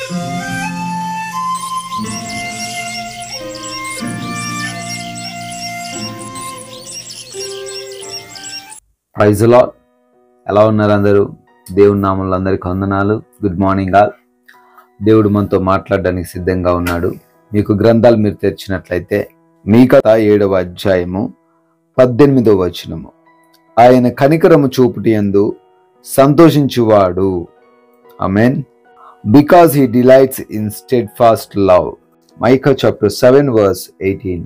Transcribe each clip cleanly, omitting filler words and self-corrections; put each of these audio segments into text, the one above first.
Praise the lord. ఎలా ఉన్నారు అందరూ? దేవుని నామములో అందరికీ వందనాలు. Good morning all. దేవుడు మనతో మాట్లాడడానికి సిద్ధంగా ఉన్నాడు. మీకు గ్రంథాలు మీరు తెరిచినట్లయితే మీకా 7వ అధ్యాయము 18వ వచనము. ఆయన కనికరము చూపుటి యందు సంతోషించువాడు. Amen. Because he delights in steadfast love. Micah chapter 7 verse 18.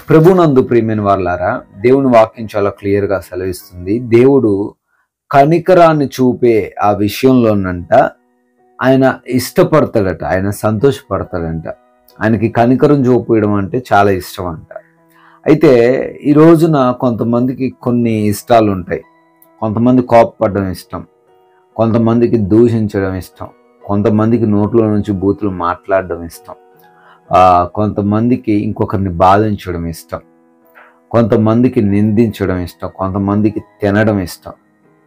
ప్రభునందు ప్రియమైన వారలారా, దేవుని వాక్యం చాలా క్లియర్గా సెలవిస్తుంది. దేవుడు కనికరాన్ని చూపే ఆ విషయంలోనంట ఆయన ఇష్టపడతాడట, ఆయన సంతోషపడతాడంట. ఆయనకి కనికరం చూపించడం అంటే చాలా ఇష్టం అంట. అయితే ఈ రోజున కొంతమందికి కొన్ని ఇష్టాలు ఉంటాయి. కొంతమంది కోపపడడం ఇష్టం, కొంతమందికి దూషించడం ఇష్టం, కొంతమందికి నోట్లో నుంచి బూతులు మాట్లాడడం ఇష్టం, కొంతమందికి ఇంకొకరిని బాధించడం ఇష్టం, కొంతమందికి నిందించడం ఇష్టం, కొంతమందికి తినడం ఇష్టం,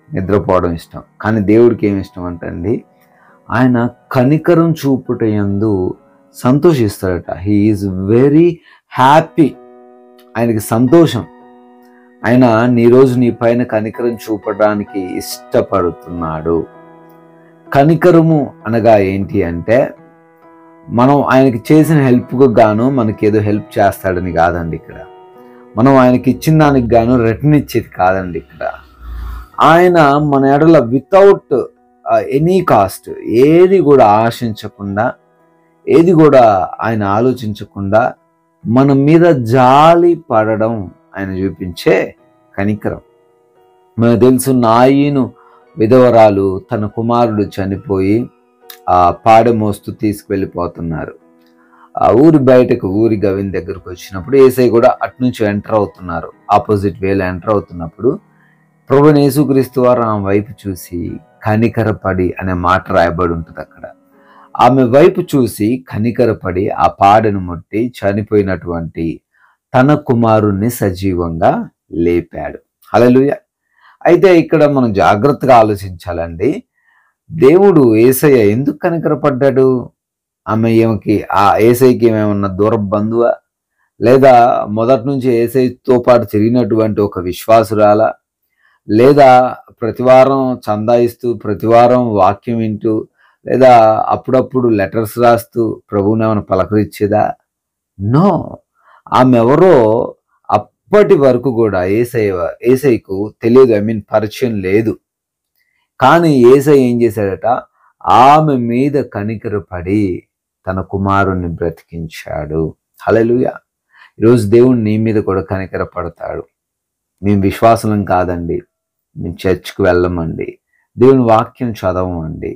నిద్రపోవడం ఇష్టం. కానీ దేవుడికి ఏమి ఇష్టం అంటండి, ఆయన కనికరం చూపుట యందు సంతోషిస్తాడట. He is very happy. ఆయనకి సంతోషం. ఆయన నీ పైన కనికరం చూపడానికి ఇష్టపడుతున్నాడు. కనికరము అనగా ఏంటి అంటే, మనం ఆయనకి చేసిన హెల్ప్కు గాను మనకేదో హెల్ప్ చేస్తాడని కాదండి ఇక్కడ. మనం ఆయనకి ఇచ్చిన దానికి గాను రిటర్న్ ఇచ్చేది కాదండి ఇక్కడ. ఆయన మన ఎడల వితౌట్ ఎనీ కాస్ట్, ఏది కూడా ఆశించకుండా, ఏది కూడా ఆయన ఆలోచించకుండా మన మీద జాలి పడడం ఆయన చూపించే కనికరం. మనకు తెలుసు, నాయీను విధవరాలు తన కుమారుడు చనిపోయి ఆ పాడె మోస్తూ తీసుకువెళ్ళిపోతున్నారు. ఆ ఊరి బయటకు, ఊరి గవిని దగ్గరకు వచ్చినప్పుడు యేసయ్య కూడా అటునుంచి ఎంటర్ అవుతున్నారు. ఆపోజిట్ వేలో ఎంటర్ అవుతున్నప్పుడు ప్రభువైన యేసుక్రీస్తు వారు ఆమె వైపు చూసి కనికరపడి అనే మాట రాయబడి ఉంటుంది అక్కడ. ఆమె వైపు చూసి కనికరపడి ఆ పాడెను ముట్టి చనిపోయినటువంటి తన కుమారుణ్ణి సజీవంగా లేపాడు. హల్లెలూయా. అయితే ఇక్కడ మనం జాగ్రత్తగా ఆలోచించాలండి. దేవుడు యేసయ్య ఎందుకు కనికరపడ్డాడు? యేసయ్యకి ఏమేమన్నా దూర బంధువా, లేదా మొదటి నుంచి యేసయ్యతో పాటు తిరిగినటువంటి ఒక విశ్వాసురాలా, లేదా ప్రతివారం చందా ఇస్తూ, ప్రతివారం వాక్యం వింటూ, లేదా అప్పుడప్పుడు లెటర్స్ రాస్తూ ప్రభువుని ఏమైనా పలకరించేదా? నో. ఆమె ఎవరో అప్పటి వరకు కూడా యేసయ్యకు తెలియదు, పరిచయం లేదు. కానీ యేసయ్య ఏం చేశాడట? ఆమె మీద కనికరపడి తన కుమారుణ్ణి బ్రతికించాడు. హల్లెలూయా. ఈరోజు దేవుడు నీ మీద కూడా కనికరపడతాడు. మేము విశ్వాసం కాదండి, మేము చర్చ్కి వెళ్ళమండి, దేవుని వాక్యం చదవమండి,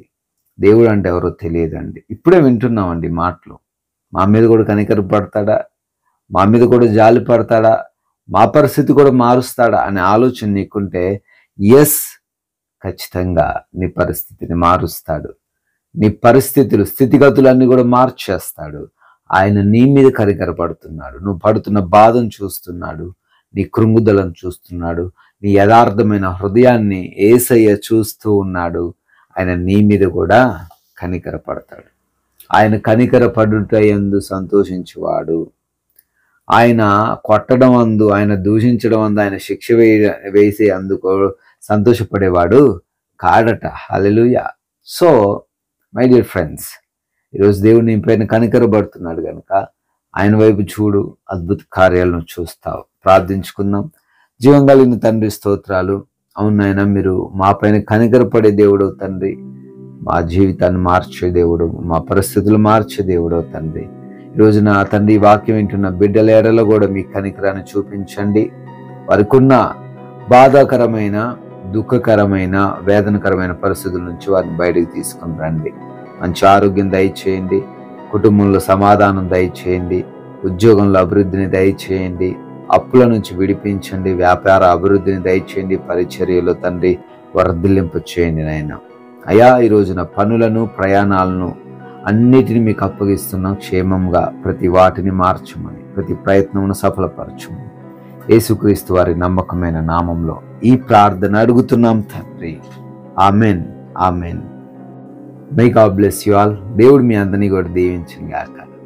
దేవుడు అంటే ఎవరో తెలియదండి, ఇప్పుడే వింటున్నామండి మాటలు. మా మీద కూడా కనికరపడతాడా? మా మీద కూడా జాలి పడతాడా? మా పరిస్థితి కూడా మారుస్తాడా అనే ఆలోచన నీకుంటే, ఎస్, ఖచ్చితంగా నీ పరిస్థితిని మారుస్తాడు. నీ పరిస్థితులు, స్థితిగతులన్నీ కూడా మార్చేస్తాడు. ఆయన నీ మీద కనికరపడుతున్నాడు. నువ్వు పడుతున్న బాధను చూస్తున్నాడు, నీ కృంగుదలను చూస్తున్నాడు, నీ యథార్థమైన హృదయాన్ని యేసయ్య చూస్తూ ఉన్నాడు. ఆయన నీ మీద కూడా కనికరపడతాడు. ఆయన కనికరపడుట యందు సంతోషించువాడు. ఆయన కొట్టడం అందు, ఆయన దూషించడం అందు, ఆయన శిక్ష వేసే అందుకు సంతోషపడేవాడు కాడట. హల్లెలూయా. సో మై డియర్ ఫ్రెండ్స్, ఈరోజు దేవుడు నీ పైన కనికరపడుతున్నాడు కనుక ఆయన వైపు చూడు, అద్భుత కార్యాలను చూస్తావు. ప్రార్థించుకుందాం. జీవం కలిగిన తండ్రి, స్తోత్రాలు. అవును ఆయన, మీరు మా పైన కనికరపడే దేవుడు తండ్రి, మా జీవితాన్ని మార్చే దేవుడు, మా పరిస్థితులు మార్చే దేవుడు తండ్రి. ఈరోజు నా తండ్రి, వాక్యం వింటున్న బిడ్డల ఎడలో కూడా మీ కనికరాన్ని చూపించండి. వారికి ఉన్న బాధాకరమైన, దుఃఖకరమైన, వేదనకరమైన పరిస్థితుల నుంచి వారిని బయటకు తీసుకుని రండి. మంచి ఆరోగ్యం దయచేయండి, కుటుంబంలో సమాధానం దయచేయండి, ఉద్యోగంలో అభివృద్ధిని దయచేయండి, అప్పుల నుంచి విడిపించండి, వ్యాపార అభివృద్ధిని దయచేయండి, పరిచర్యలో తండ్రి వర్ధిల్లింపు చేయండి నాయన. అయా, ఈ రోజున పనులను, ప్రయాణాలను అన్నిటిని మీకు అప్పగిస్తున్నాం. క్షేమంగా ప్రతి వాటిని మార్చమని, ప్రతి ప్రయత్నమును సఫలపరచమని యేసుక్రీస్తు వారి నమ్మకమైన నామంలో ఈ ప్రార్థన అడుగుతున్నాం తండ్రి. Amen, amen. May God bless you all. దేవుడు మీ అందరినీ కూడా దీవించును గాక.